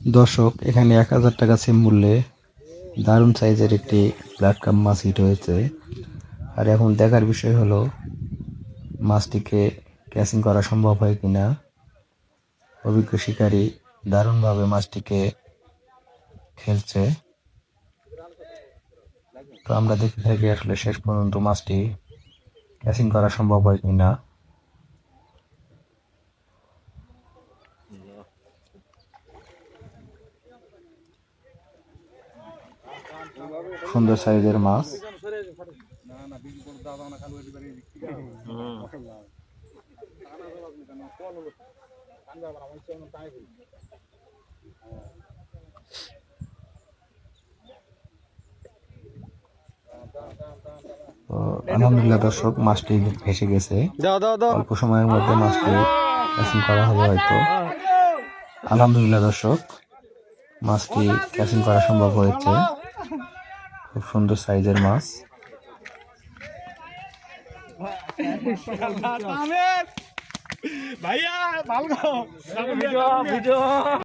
দর্শক, এখানে ১,০০০ টাকা সেম মূল্যে দারুণ সাইজের একটি ব্লাড কাপ মাছ হিট হয়েছে। আর এখন দেখার বিষয় হলো মাছটিকে ক্যাচিং করা সম্ভব হয় কিনা। অভিজ্ঞ শিকারী দারুণভাবে মাছটিকে খেলছে। তো আমরা দেখতে থাকি আসলে শেষ পর্যন্ত মাছটি ক্যাচিং করা সম্ভব হয় কিনা। সুন্দর সাইজের মাছ। আলহামদুলিল্লাহ দর্শক, মাছটি ভেসে গেছে। অল্প সময়ের মধ্যে মাছটি ক্যাচিং করা হবে হয়তো। আলহামদুলিল্লাহ দর্শক, মাছটি ক্যাচিং করা সম্ভব হয়েছে। খুব সুন্দর সাইজের মাছ। ভাইয়া ভালো